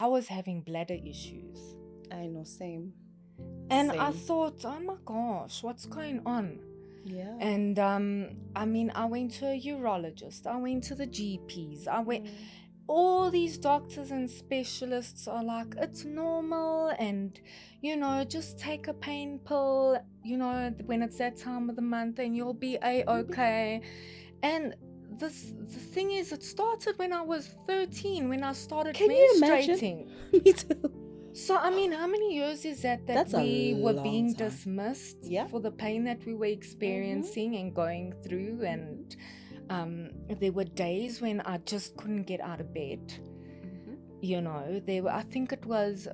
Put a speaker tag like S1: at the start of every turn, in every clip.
S1: I was having bladder issues.
S2: I know, same.
S1: And I
S2: Same.
S1: thought, oh my gosh, what's going on?
S2: Yeah.
S1: And I went to a urologist, I went to the GPs, all these doctors and specialists are like, it's normal, and just take a pain pill, when it's that time of the month, and you'll be a-okay. And the thing is, it started when I was 13, when I started
S2: Can you imagine?
S1: menstruating.
S2: Me too.
S1: So, how many years is that
S2: That's a
S1: we were
S2: long
S1: being
S2: time.
S1: dismissed
S2: Yeah.
S1: for the pain that we were experiencing and going through? And there were days when I just couldn't get out of bed. I think it was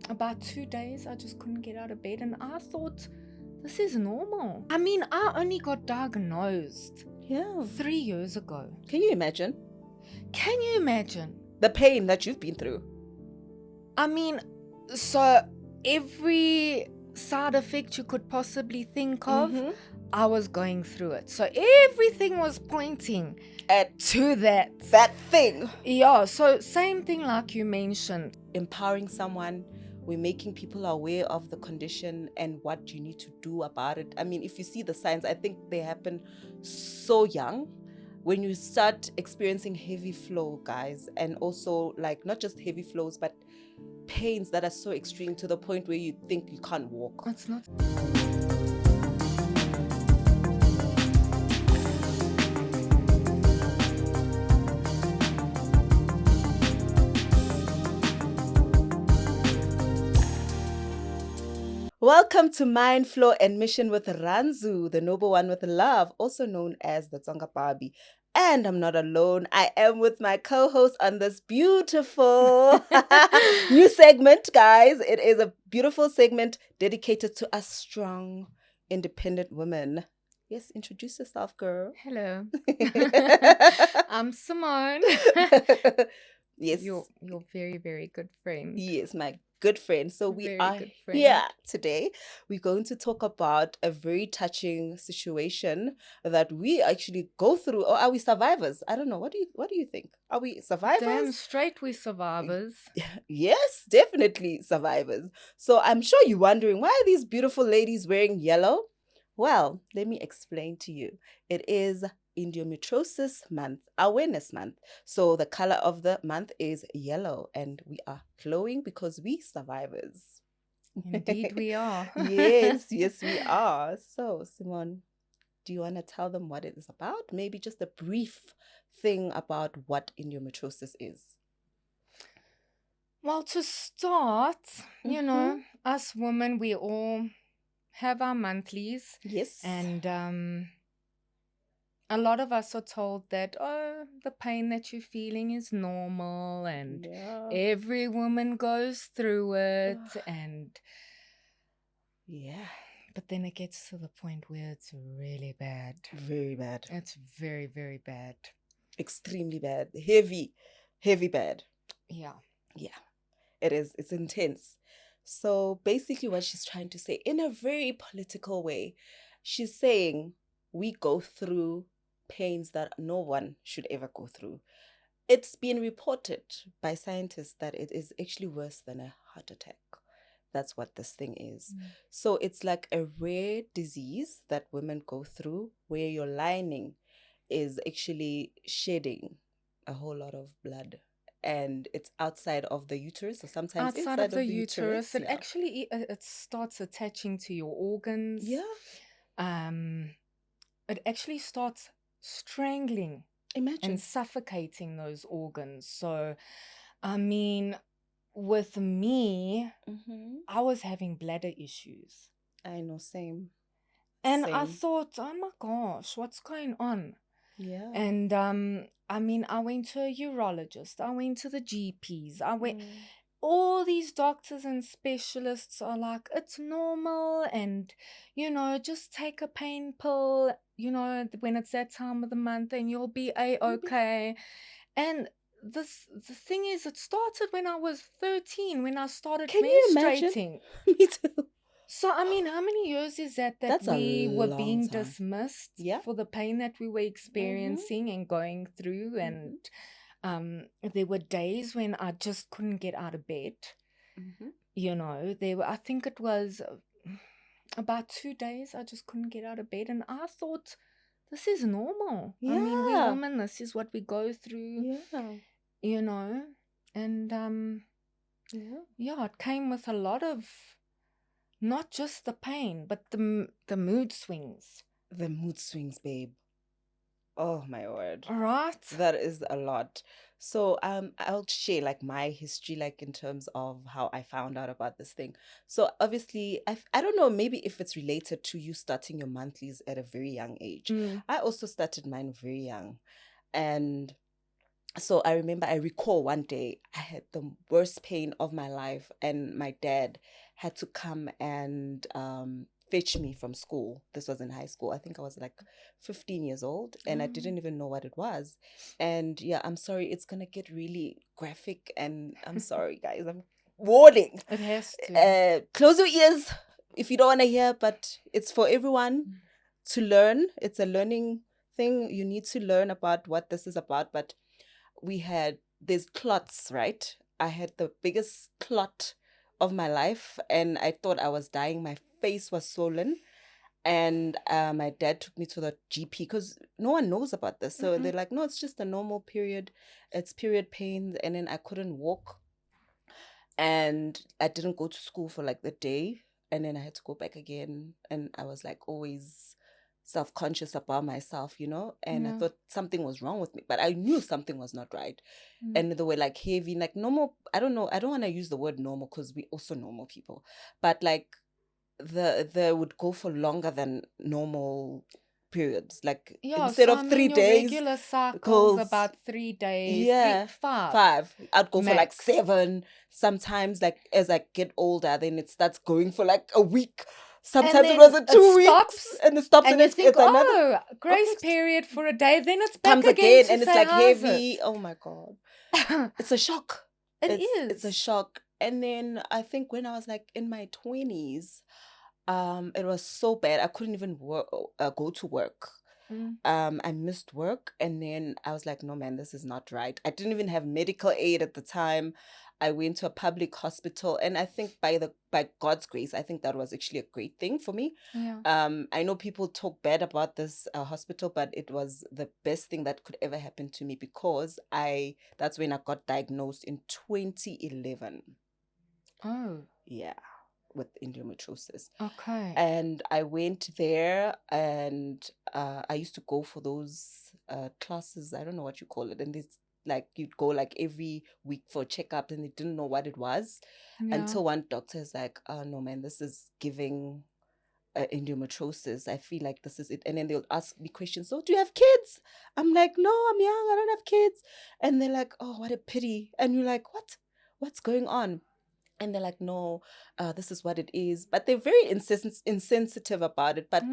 S1: about 2 days I just couldn't get out of bed, and I thought, this is normal. I only got diagnosed 3 years ago.
S2: Can you imagine?
S1: Can you imagine?
S2: The pain that you've been through.
S1: So every side effect you could possibly think of, I was going through it. So everything was pointing to that
S2: thing.
S1: Yeah, so same thing like you mentioned.
S2: Empowering someone, we're making people aware of the condition and what you need to do about it. If you see the signs, I think they happen so young. When you start experiencing heavy flow, guys, and also like not just heavy flows, but pains that are so extreme to the point where you think you can't walk.
S1: It's not.
S2: Welcome to Mind, Flow, and Mission with Rhandzu, the noble one with love, also known as the Tsonga Barbie. And I'm not alone. I am with my co-host on this beautiful new segment, guys. It is a beautiful segment dedicated to us strong, independent women. Yes, introduce yourself, girl.
S1: Hello. I'm Simone.
S2: Yes.
S1: Your very, very good friend.
S2: Yes, my good friend. So we
S1: Very
S2: are
S1: good friend.
S2: here today. We're going to talk about a very touching situation that we actually go through. Or are we survivors? I don't know. What do you think? Are we survivors?
S1: Damn straight we survivors.
S2: Yes, definitely survivors. So I'm sure you're wondering, why are these beautiful ladies wearing yellow? Well, let me explain to you. It is Endometriosis month, awareness month. So the color of the month is yellow, and we are glowing because we survivors.
S1: Indeed we are.
S2: Yes, we are. So, Simone, do you want to tell them what it is about? Maybe just a brief thing about what endometriosis is.
S1: Well, to start, us women, we all have our monthlies.
S2: Yes.
S1: And a lot of us are told that, the pain that you're feeling is normal, and every woman goes through it. And
S2: yeah.
S1: But then it gets to the point where it's really bad.
S2: Very bad.
S1: It's very, very bad.
S2: Extremely bad. Heavy bad.
S1: Yeah.
S2: Yeah. It is. It's intense. So basically what she's trying to say in a very political way, she's saying we go through pains that no one should ever go through. It's been reported by scientists that it is actually worse than a heart attack. That's what this thing is. So it's like a rare disease that women go through where your lining is actually shedding a whole lot of blood. And it's outside of the uterus, or sometimes
S1: outside of the uterus. It actually it starts attaching to your organs.
S2: Yeah.
S1: It actually starts strangling.
S2: Imagine.
S1: And suffocating those organs. So, with me, I was having bladder issues.
S2: I know, same.
S1: And I thought, oh my gosh, what's going on?
S2: Yeah.
S1: And I went to a urologist, I went to the GPs, all these doctors and specialists are like, it's normal, and just take a pain pill, when it's that time of the month, and you'll be a-okay. And the thing is, it started when I was 13, when I started menstruating.
S2: You imagine? Me too.
S1: So, how many years is that
S2: That's
S1: we were being
S2: time.
S1: dismissed for the pain that we were experiencing and going through? And There were days when I just couldn't get out of bed.
S2: Mm-hmm.
S1: I think it was about 2 days I just couldn't get out of bed. And I thought, this is normal. I mean, we
S2: Yeah.
S1: women, this is what we go through,
S2: Yeah.
S1: you know. And
S2: Yeah.
S1: yeah, it came with a lot of not just the pain, but the mood swings.
S2: The mood swings, babe. Oh my word.
S1: Right?
S2: That is a lot. So I'll share like my history, like in terms of how I found out about this thing. So obviously I don't know, maybe if it's related to you starting your monthlies at a very young age.
S1: Mm.
S2: I also started mine very young. And so I recall one day I had the worst pain of my life, and my dad had to come and fetch me from school. This was in high school. I think I was like 15 years old, and I didn't even know what it was. And yeah, I'm sorry, it's gonna get really graphic, and I'm sorry, guys. I'm warning.
S1: It has to.
S2: Close your ears if you don't want to hear, but it's for everyone to learn. It's a learning thing. You need to learn about what this is about. But there's clots, right? I had the biggest clot of my life, and I thought I was dying. My face was swollen, and my dad took me to the GP because no one knows about this. So they're like, no, it's just a normal period. It's period pains. And then I couldn't walk, and I didn't go to school for like the day, and then I had to go back again, and I was like always self-conscious about myself, and I
S1: Yeah.
S2: thought something was wrong with me, but I knew something was not right. And they were like heavy, like normal. I don't know, I don't want to use the word normal because we also normal people, but like they would go for longer than normal periods, like
S1: Yeah,
S2: instead
S1: so I
S2: of
S1: mean,
S2: three
S1: your
S2: days
S1: regular cycle's
S2: goes.
S1: about 3 days,
S2: Yeah,
S1: 5
S2: 5. I'd go for like
S1: max.
S2: 7. Sometimes, like as I get older, then it starts going for like a week.
S1: And
S2: Sometimes it was
S1: then
S2: a
S1: it
S2: 2 weeks,
S1: stops,
S2: and it stops,
S1: and
S2: and
S1: you
S2: it's,
S1: think,
S2: it's another.
S1: oh,
S2: Okay,
S1: grace period for a day, then it's back
S2: comes
S1: again
S2: again,
S1: to
S2: and it's
S1: say,
S2: like
S1: how's it?
S2: heavy. Oh my god, it's a shock.
S1: It
S2: It's a
S1: is.
S2: shock. And then I think when I was like in my 20s, it was so bad I couldn't even go to work.
S1: Mm.
S2: I missed work, and then I was like, no man, this is not right. I didn't even have medical aid at the time. I went to a public hospital, and I think by God's grace, I think that was actually a great thing for me.
S1: Yeah.
S2: I know people talk bad about this hospital, but it was the best thing that could ever happen to me, because that's when I got diagnosed in 2011.
S1: Oh,
S2: Yeah, with endometriosis.
S1: okay.
S2: And I went there, and I used to go for those classes. I don't know what you call it. And this, like, you'd go like every week for a checkup, and they didn't know what it was
S1: Yeah.
S2: until one doctor is like, oh no, man, this is giving endometriosis. I feel like this is it. And then they'll ask me questions. So, do you have kids? I'm like, no, I'm young. I don't have kids. And they're like, oh, what a pity. And you're like, what? What's going on? And they're like, no, this is what it is. But they're very insensitive about it. But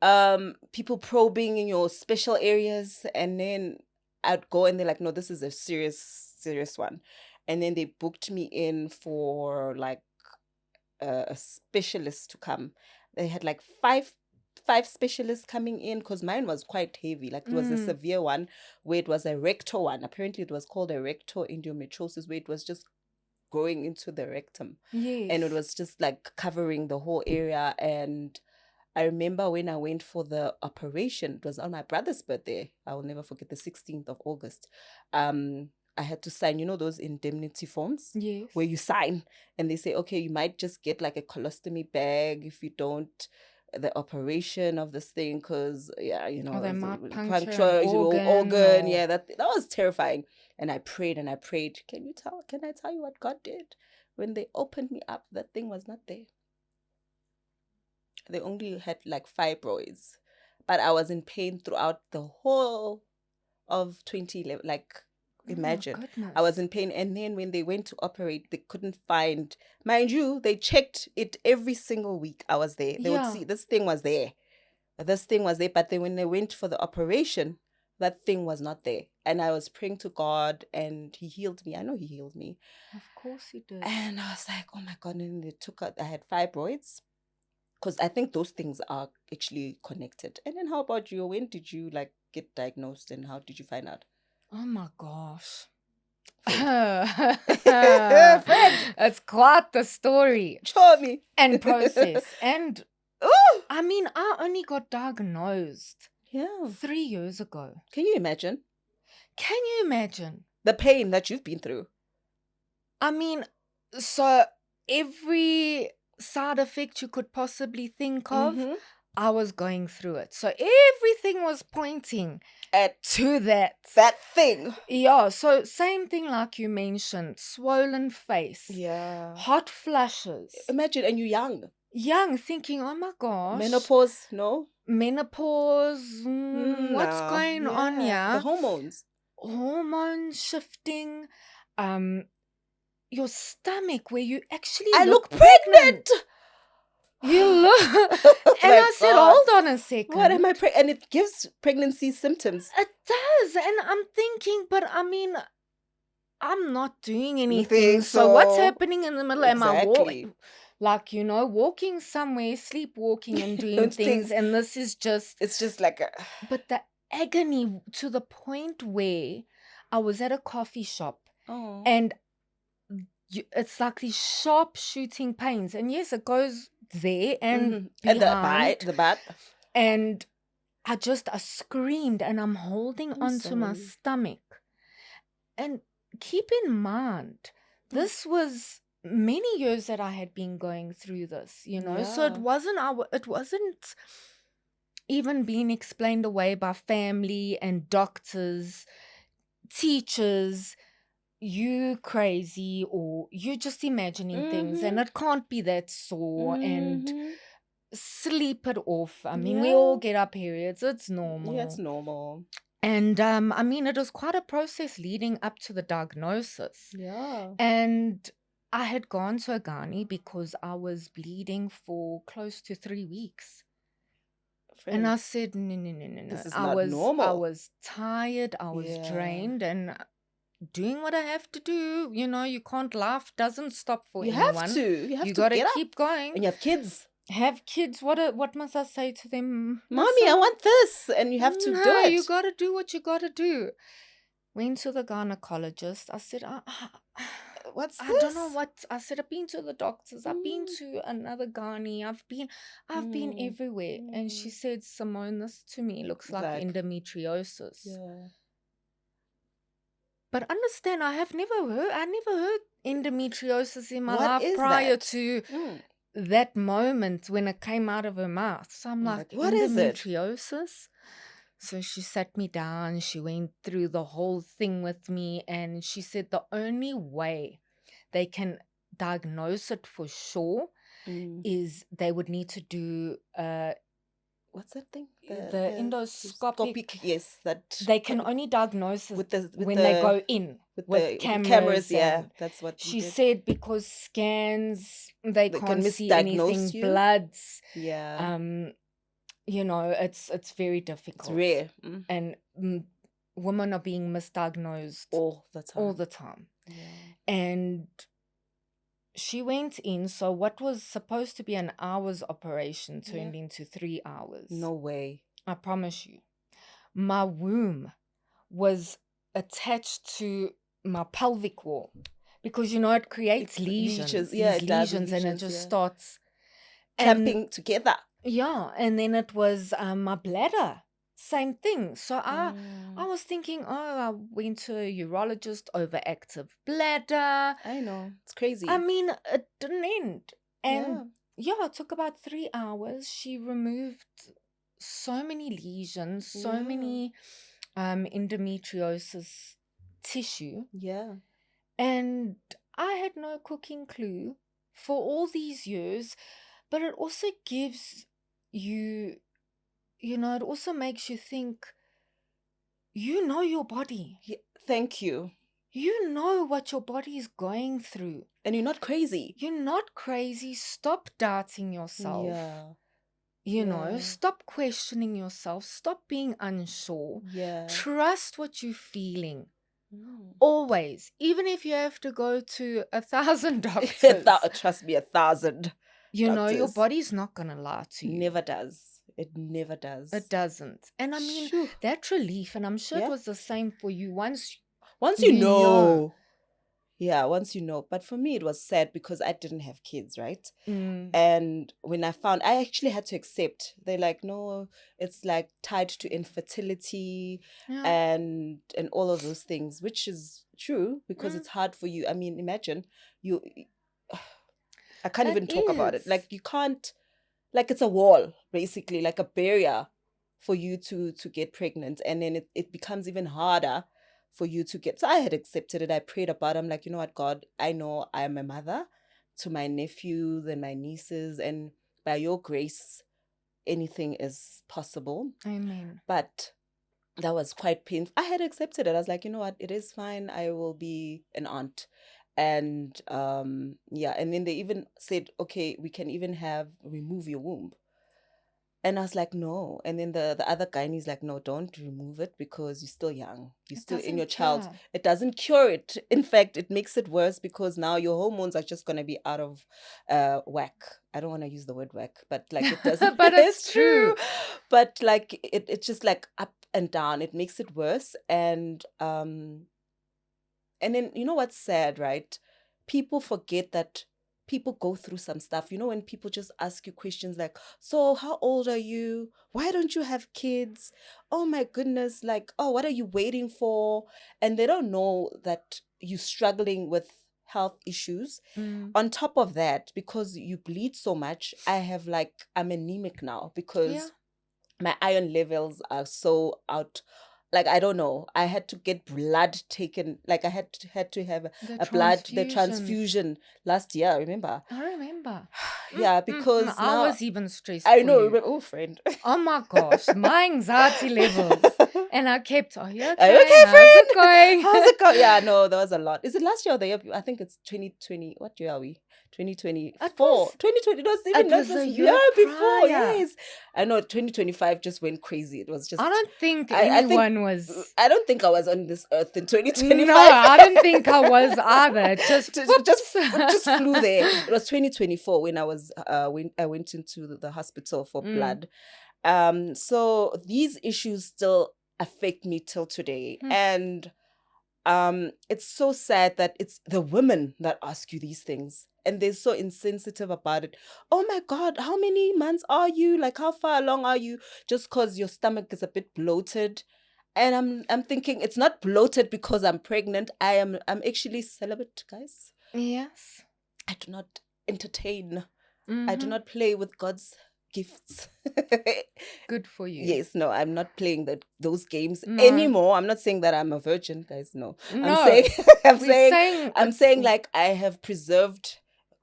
S1: Mm.
S2: people probing in your special areas, and then I'd go, and they're like, no, this is a serious one. And then they booked me in for like a specialist to come. They had like five specialists coming in, because mine was quite heavy. Like it was a severe one where it was a rectal one. Apparently it was called a rectal endometriosis, where it was just going into the rectum, and it
S1: Yes.
S2: was just like covering the whole area. And I remember when I went for the operation, it was on my brother's birthday. I will never forget, the 16th of August. I had to sign, those indemnity forms
S1: Yes.
S2: where you sign, and they say, okay, you might just get like a colostomy bag if you don't the operation of this thing, because
S1: Or they might puncture an
S2: puncture
S1: organ
S2: organ.
S1: or...
S2: Yeah, that was terrifying. And I prayed and I prayed. Can I tell you what God did? When they opened me up, that thing was not there. They only had like fibroids, but I was in pain throughout the whole of 2011. Like,
S1: Oh my
S2: imagine, I was
S1: goodness.
S2: in pain. And then when they went to operate, they couldn't find, mind you, they checked it every single week I was there. They would
S1: Yeah.
S2: see this thing was there. This thing was there. But then when they went for the operation, that thing was not there. And I was praying to God, and He healed me. I know He healed me.
S1: Of course he did.
S2: And I was like, oh my God. And they took out, I had fibroids, because I think those things are actually connected. And then how about you? When did you like get diagnosed, and how did you find out?
S1: Oh my gosh.
S2: Friend,
S1: It's quite the story
S2: show me.
S1: and process. And
S2: Ooh.
S1: I mean, I only got diagnosed
S2: Yeah.
S1: 3 years ago.
S2: Can you imagine
S1: Can you imagine?
S2: the pain that you've been through?
S1: I mean, so every side effect you could possibly think of,
S2: Mm-hmm.
S1: I was going through it. So everything was pointing
S2: At
S1: to that.
S2: that thing.
S1: Yeah, so same thing like you mentioned, swollen face,
S2: Yeah.
S1: hot flushes,
S2: Imagine, and you're young.
S1: young thinking, oh my gosh,
S2: Menopause, no?
S1: menopause, what's
S2: Nah.
S1: going on
S2: Yeah. The
S1: here?
S2: hormones.
S1: Hormone shifting, um, your stomach where you actually
S2: I
S1: look
S2: look pregnant.
S1: You look,
S2: Oh
S1: and
S2: my
S1: I said,
S2: God.
S1: hold on a second.
S2: What am I and it gives pregnancy symptoms.
S1: It does, and I'm thinking, but I mean, I'm not doing anything.
S2: Nothing,
S1: So what's
S2: so
S1: happening in the middle? Am I
S2: exactly.
S1: like, walking somewhere, sleepwalking and doing
S2: Those
S1: things,
S2: things.
S1: and this is just.
S2: It's just like a
S1: But the agony to the point where I was at a coffee shop,
S2: oh.
S1: and it's like these sharp shooting pains, and yes, it goes there and
S2: And
S1: behind,
S2: the butt.
S1: and I screamed, and I'm holding
S2: I'm
S1: onto my
S2: sorry.
S1: stomach. And keep in mind, this was many years that I had been going through this, So it
S2: Yeah.
S1: wasn't even being explained away by family and doctors, teachers. You crazy, or you just imagining things, and it can't be that sore, and
S2: Mm-hmm.
S1: sleep it off. I mean, we all
S2: Yeah.
S1: get our periods, it's
S2: Yeah, it's
S1: normal.
S2: normal.
S1: And I mean, it was quite a process leading up to the diagnosis.
S2: Yeah.
S1: And I had gone to a gynae because I was bleeding for close to 3 weeks. And I
S2: Friend,
S1: said, no, no, no, no, no.
S2: this is
S1: I
S2: not
S1: I
S2: normal.
S1: was tired, I was
S2: Yeah.
S1: drained, and doing what I have to do. You can't laugh, doesn't stop for
S2: You have
S1: anyone.
S2: to. You have
S1: You
S2: to
S1: got to
S2: get up.
S1: keep going.
S2: And you have kids.
S1: Have kids. What must I say to them?
S2: Mommy, I
S1: Listen,
S2: want this. And you have to do
S1: no, you
S2: it.
S1: got to do what you got to do. Went to the gynecologist. I said,
S2: What's
S1: I don't know
S2: this?
S1: what. I said, I've been to the doctors. I've been
S2: Mm.
S1: to another gynae. I've been
S2: Mm.
S1: everywhere. And she
S2: Mm.
S1: said, Simone, this to me looks like endometriosis.
S2: Yeah.
S1: But understand, I never heard endometriosis in my
S2: What
S1: life
S2: is
S1: prior
S2: that?
S1: to
S2: Mm.
S1: that moment when it came out of her mouth. So I'm
S2: I'm
S1: like,
S2: like, what is it?
S1: endometriosis? So she sat me down, she went through the whole thing with me, and she said the only way they can diagnose it for sure
S2: Mm.
S1: is they would need to do
S2: What's that thing?
S1: the endoscopic.
S2: Yes, that
S1: They can only diagnose it when they go in with
S2: with cameras. Yeah,
S1: and
S2: that's what we
S1: she
S2: did.
S1: said because scans they
S2: They
S1: can't
S2: can
S1: see anything,
S2: misdiagnose you.
S1: bloods,
S2: Yeah,
S1: it's very
S2: it's
S1: difficult,
S2: rare.
S1: and women are being misdiagnosed
S2: All the time.
S1: all the time.
S2: Yeah.
S1: And she went in, so what was supposed to be an hour's operation turned into 3 hours.
S2: No way.
S1: I promise you. My womb was attached to my pelvic wall because it creates lesions.
S2: Yeah,
S1: These
S2: it does.
S1: lesions, and it just starts
S2: clamping together.
S1: Yeah, and then it was my bladder. Same thing. So I was thinking, I went to a urologist, overactive bladder.
S2: I know. It's crazy.
S1: I mean, it didn't end.
S2: Yeah.
S1: And it took about 3 hours. She removed so many lesions, so many endometriosis tissue.
S2: Yeah.
S1: And I had no cooking clue for all these years, but it also gives you, it also makes you think, your body.
S2: Yeah. Thank you.
S1: You know what your body is going through.
S2: And you're not crazy.
S1: You're not crazy. Stop doubting yourself.
S2: Yeah.
S1: Stop questioning yourself. Stop being unsure.
S2: Yeah.
S1: Trust what you're feeling. Always. Even if you have to go to 1,000 doctors.
S2: Trust me, 1,000
S1: your
S2: doctors.
S1: body's not going to lie to you.
S2: Never does. It never does.
S1: It doesn't. And I mean,
S2: Shoo.
S1: that relief, and I'm sure it
S2: Yeah.
S1: was the same for you once
S2: Once you
S1: you know.
S2: know. Yeah, once you know. But for me, it was sad because I didn't have kids, right?
S1: Mm,
S2: And when I found, I actually had to accept. They're like, no, it's like tied to infertility
S1: yeah.
S2: and all of those things, which is true because
S1: Mm,
S2: it's hard for you. I mean, imagine you. I can't
S1: it
S2: even talk about it.
S1: is.
S2: Like you can't. Like it's a wall, basically, like a barrier for you to get pregnant, and then it becomes even harder for you to get. So I had accepted it. I prayed about it. I'm like, you know what, God, I know I am a mother to my nephews and my nieces, and by your grace anything is possible.
S1: Amen.
S2: But that was quite painful. I had accepted it. I was like, you know what, it is fine, I will be an aunt. And yeah, and then they even said, okay, we can even have remove your womb. And I was like, no. And then the other guy, and he's like, no, don't remove it because you're still young. You're
S1: It
S2: still in your
S1: doesn't
S2: child.
S1: cure.
S2: It doesn't cure it. In fact, it makes it worse because now your hormones are just going to be out of whack. I don't want to use the word whack, but like it doesn't,
S1: But it's
S2: it's
S1: true.
S2: true. But like it's just like up and down. It makes it worse. And then, you know what's sad, right? People forget that people go through some stuff. You know, when people just ask you questions like, so how old are you? Why don't you have kids? Oh my goodness, like, oh, what are you waiting for? And they don't know that you're struggling with health issues.
S1: Mm,
S2: On top of that, because you bleed so much, I'm anemic now
S1: yeah.
S2: because my iron levels are so out. Like I don't know, I had to get blood taken, like I had to have
S1: The
S2: the
S1: transfusions.
S2: transfusion last year, remember?
S1: I remember.
S2: Yeah, because
S1: I
S2: now
S1: was even stressed
S2: I
S1: for
S2: know,
S1: you.
S2: remember, oh friend.
S1: Oh my gosh, my anxiety levels. And I kept, are you
S2: Are you
S1: okay?
S2: okay,
S1: How's it
S2: friend?
S1: going?
S2: How's it going? Yeah, no, there was a lot. Is it last year or the year? I think it's 2020. What year are we?
S1: It
S2: 2024.
S1: was
S2: 2020. No, it's even
S1: it
S2: not. It
S1: was
S2: was
S1: the
S2: the
S1: year
S2: year before.
S1: prior.
S2: Yes. I know 2025 just went crazy. It was
S1: I
S2: just,
S1: don't think
S2: I think,
S1: anyone was.
S2: I don't think I was on this earth in
S1: No,
S2: 2025.
S1: I didn't think I was either. Just
S2: just
S1: whoops.
S2: just flew there. It was 2024 when I went into the hospital for
S1: Mm,
S2: blood. So these issues still affect me till today.
S1: mm.
S2: And it's so sad that it's the women that ask you these things and they're so insensitive about it. Oh my God, how many months are you? Like how far along are you? Just because your stomach is a bit bloated. And I'm thinking it's not bloated because I'm pregnant. I'm actually celibate, guys.
S1: Yes.
S2: I do not entertain. I do
S1: Mm-hmm.
S2: not play with God's gifts.
S1: Good for you.
S2: Yes, no, I'm not playing those games
S1: No,
S2: anymore. I'm not saying that I'm a virgin, guys. No. I'm saying
S1: no.
S2: I'm
S1: We're
S2: saying
S1: saying
S2: I'm
S1: it's.
S2: saying like I have preserved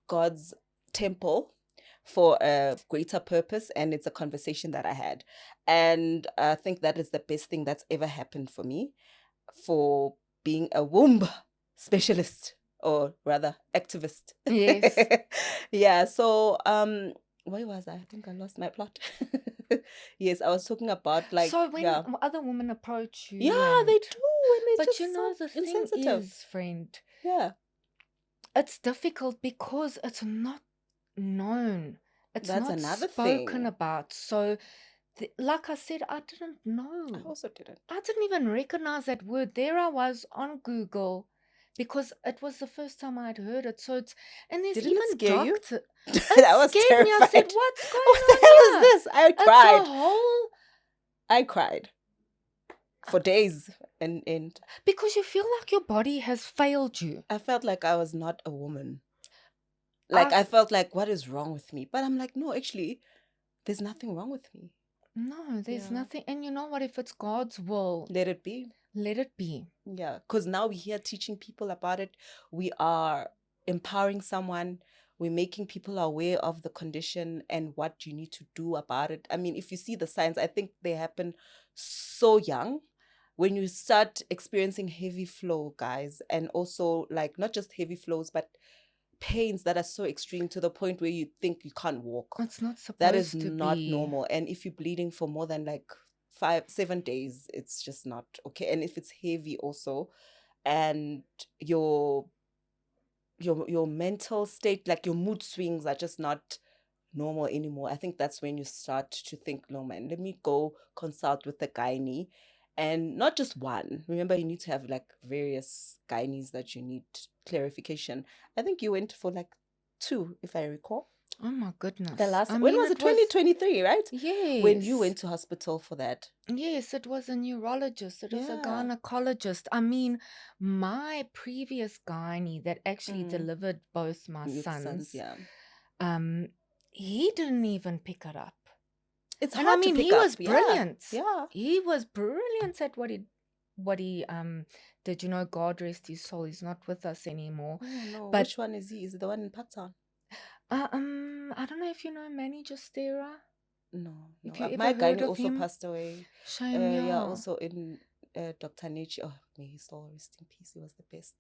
S2: God's temple for a greater purpose, and it's a conversation that I had. And I think that is the best thing that's ever happened for me for being a womb specialist, or rather activist.
S1: Yes.
S2: Yeah, so where was I think I lost my plot. Yes, I was talking about like,
S1: So when
S2: yeah,
S1: other women approach you
S2: yeah,
S1: and
S2: they do, and it's
S1: but you
S2: just so
S1: know the thing
S2: insensitive.
S1: is, friend,
S2: Yeah,
S1: it's difficult because it's not known. It's
S2: that's
S1: not
S2: another
S1: spoken
S2: thing.
S1: about. So like I said, I didn't
S2: I
S1: know.
S2: also didn't.
S1: I didn't even recognize that word. There I was on Google because it was the first time I'd heard it. So it's and there's
S2: Didn't it
S1: even
S2: scare you?
S1: doctor. It
S2: I was
S1: scared me. I said,
S2: terrified.
S1: "What's going
S2: What the
S1: on
S2: hell is
S1: here?"
S2: this? I
S1: It's a
S2: cried.
S1: whole
S2: I cried for days, and
S1: because you feel like your body has failed you.
S2: I felt like I was not a woman. Like
S1: I
S2: I felt like, what is wrong with me? But I'm like, no, actually, there's nothing wrong with me.
S1: No, there's
S2: Yeah,
S1: nothing. And you know what? If it's God's will,
S2: let it be.
S1: let it be.
S2: Yeah, because now we're here teaching people about it. We are empowering someone. We're making people aware of the condition and what you need to do about it. I mean, if you see the signs, I think they happen so young. When you start experiencing heavy flow, guys, and also like not just heavy flows, but pains that are so extreme to the point where you think you can't walk.
S1: It's not
S2: That is
S1: supposed to
S2: not
S1: be.
S2: normal. And if you're bleeding for more than like 5 7 days, it's just not okay. And if it's heavy also, and your mental state, like your mood swings are just not normal anymore, I think that's when you start to think, no man, let me go consult with the gynae. And not just one. Remember, you need to have like various gynaes that you need clarification. I think you went for like two, if I recall.
S1: Oh my
S2: The
S1: goodness.
S2: last,
S1: I
S2: when
S1: mean,
S2: was it?
S1: it was,
S2: 2023, right? When you
S1: yes.
S2: went to hospital for that.
S1: Yes, it was a neurologist. It was a
S2: Yeah.
S1: gynecologist. I mean, my previous gynae that actually delivered both my
S2: Your sons,
S1: sons,
S2: yeah.
S1: he didn't even pick it up.
S2: It's
S1: And I
S2: hard to
S1: mean,
S2: pick
S1: he
S2: up.
S1: was
S2: Yeah.
S1: brilliant.
S2: Yeah.
S1: He was brilliant at what he did. You know, God rest his soul. He's not with us anymore.
S2: Oh no.
S1: But
S2: Which one is he? Is it the one in Pakistan?
S1: I don't know if you know Manny Justera.
S2: No, no.
S1: If you
S2: My
S1: ever heard
S2: gynae
S1: of
S2: also
S1: him.
S2: passed away.
S1: Shame,
S2: Yeah,
S1: yeah.
S2: also in Dr. Nietzsche. Oh, may his soul rest in peace. He was the best.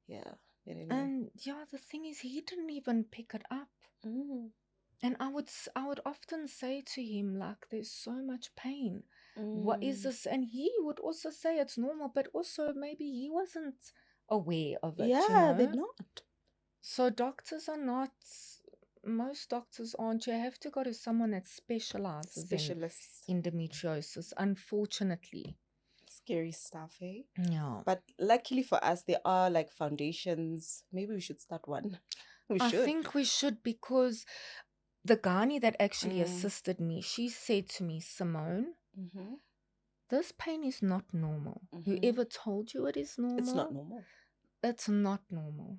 S2: Yeah. Anyway.
S1: And yeah, the thing is, he didn't even pick it up. And I would often say to him, like, there's so much pain. What is this? And he would also say it's normal, but also maybe he wasn't aware of it.
S2: Yeah,
S1: you
S2: they're
S1: know?
S2: not.
S1: So doctors are not. Most doctors aren't. You have to go to someone that specializes
S2: Specialists.
S1: in endometriosis. Unfortunately.
S2: Scary stuff, eh?
S1: Yeah.
S2: But luckily for us, there are like foundations. Maybe we should start one.
S1: I think we should, because the gynae that actually assisted me, she said to me, Simone, this pain is not normal. Whoever told you it is normal?
S2: It's not normal.
S1: It's not normal.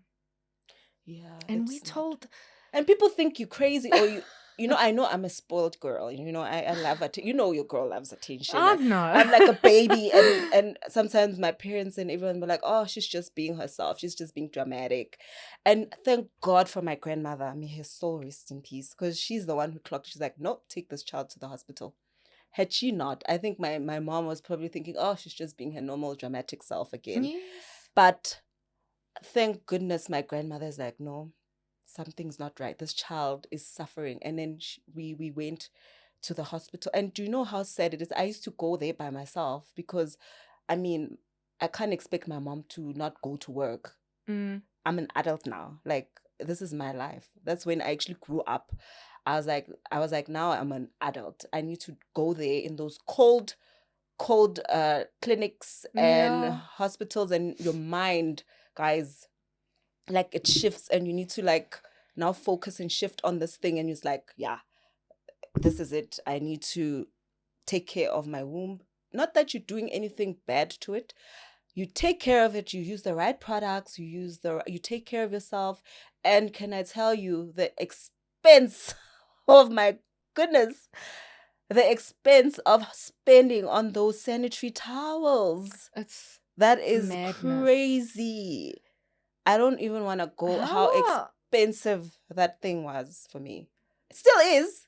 S2: Yeah.
S1: And we told...
S2: And people think you're crazy, or you know, I know I'm a spoiled girl. You know, I love it. You know, your girl loves attention.
S1: Oh, no.
S2: I'm like a baby. And sometimes my parents and everyone were like, oh, she's just being herself. She's just being dramatic. And thank God for my grandmother. May her soul rest in peace. Because she's the one who clocked. She's like, nope, take this child to the hospital. Had she not, I think my mom was probably thinking, oh, she's just being her normal dramatic self again.
S1: Yes.
S2: But thank goodness my grandmother's like, no, something's not right. This child is suffering. And then we went to the hospital. And do you know how sad it is? I used to go there by myself because, I mean, I can't expect my mom to not go to work. I'm an adult now. Like, this is my life. That's when I actually grew up. I was like, now I'm an adult. I need to go there in those cold clinics and hospitals, and your mind, guys, like, it shifts, and you need to like now focus and shift on this thing, and it's like, yeah, this is it. I need to take care of my womb. Not that you're doing anything bad to it. You take care of it. You use the right products. You take care of yourself. And can I tell you, the expense of my goodness, the expense of spending on those sanitary towels. That is madness. Crazy. I don't even want to go how expensive that thing was for me. It still is.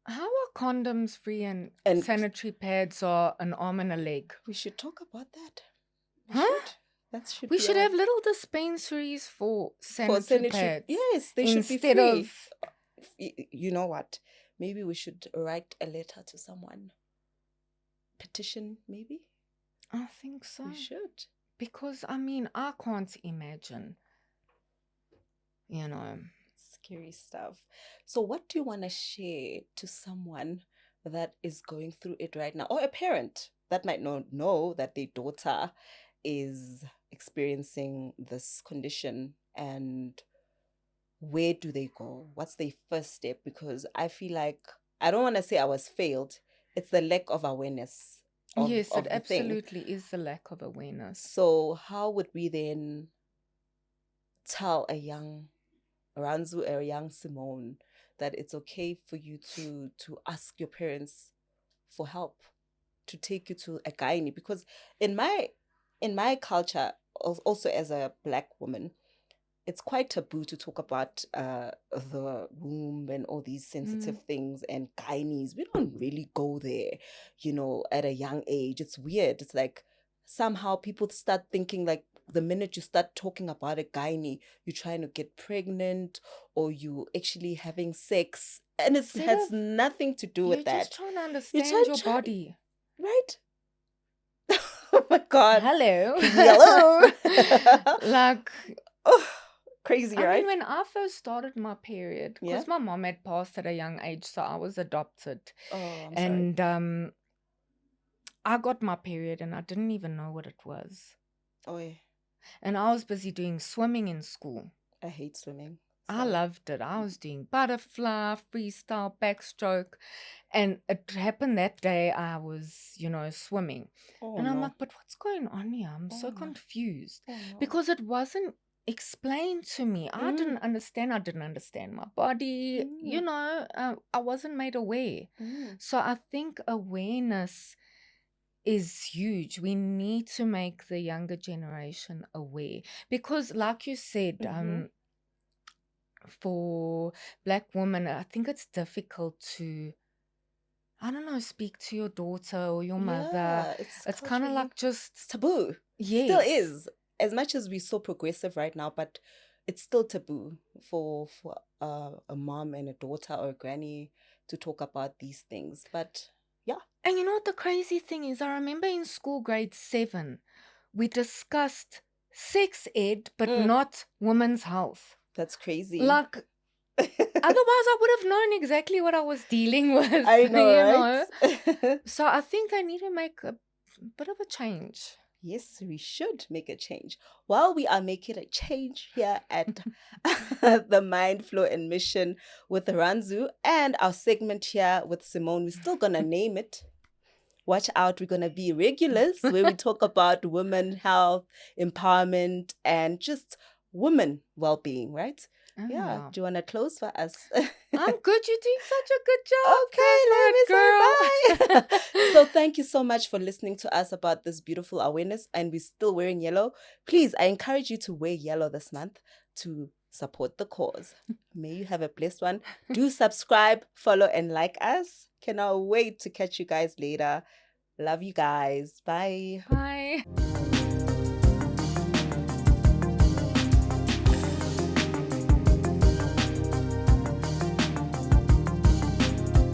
S1: How are condoms free and sanitary pads are an arm and a leg?
S2: We should talk about that.
S1: We should have little dispensaries for sanitary pads.
S2: Yes, they should be free. Instead of... You know what? Maybe we should write a letter to someone. Petition, maybe?
S1: I think so.
S2: We should.
S1: Because, I mean, I can't imagine. You know.
S2: Scary stuff. So what do you want to share to someone that is going through it right now? Or a parent that might not know that their daughter is experiencing this condition, and where do they go? What's their first step? Because I feel like, I don't want to say I was failed. It's the lack of awareness.
S1: Yes, it absolutely is the lack of awareness.
S2: So how would we then tell a young Rhandzu, a young Simone, that it's okay for you to ask your parents for help, to take you to a gynae? Because in my culture, also as a Black woman, it's quite taboo to talk about the womb and all these sensitive things, and gynaes. We don't really go there, you know, at a young age. It's weird. It's like somehow people start thinking like the minute you start talking about a gynae, you're trying to get pregnant or you actually having sex. And it has nothing to do with that.
S1: You're just trying to understand your body.
S2: Right? Oh my God.
S1: Hello.
S2: Hello.
S1: Like...
S2: Crazy,
S1: I
S2: right?
S1: mean, when I first started my period,
S2: Yeah.
S1: because my mom had passed at a young age, so I was adopted.
S2: Oh, I'm sorry.
S1: And I got my period and I didn't even know what it was.
S2: Oh, yeah.
S1: And I was busy doing swimming in school.
S2: I hate swimming.
S1: I
S2: So.
S1: loved it. I was doing butterfly, freestyle, backstroke. And it happened that day I was, swimming.
S2: Oh
S1: And I'm
S2: no.
S1: like, but what's going on here? I'm so
S2: Oh no.
S1: confused
S2: Oh no.
S1: because it wasn't explained to me. I didn't understand. I didn't understand my body. I wasn't made aware. So I think awareness is huge. We need to make the younger generation aware because, like you said, for Black women, I think it's difficult to, I don't know, speak to your daughter or your mother.
S2: Yeah, it's
S1: It's kind of
S2: culturally
S1: like just,
S2: it's taboo. Still
S1: yes.
S2: is. As much as we're so progressive right now, but it's still taboo for a mom and a daughter or a granny to talk about these things. But yeah.
S1: And you know what the crazy thing is? I remember in school, grade 7, we discussed sex ed, but not women's health.
S2: That's crazy.
S1: Like, otherwise, I would have known exactly what I was dealing with.
S2: I know, right?
S1: So I think they need to make a bit of a change.
S2: Yes, we should make a change. While we are making a change here at the Mind Flow and Mission with Rhandzu and our segment here with Simone, we're still going to name it. Watch out, we're going to be regulars where we talk about women health, empowerment, and just women well-being, right?
S1: Oh,
S2: Yeah.
S1: yeah.
S2: Do you want to close for us?
S1: I'm good. You're doing such a good job.
S2: Okay, let me
S1: say
S2: bye. So thank you so much for listening to us about this beautiful awareness. And we're still wearing yellow. Please, I encourage you to wear yellow this month to support the cause. May you have a blessed one. Do subscribe, follow, and like us. Cannot wait to catch you guys later. Love you guys. Bye.
S1: Bye.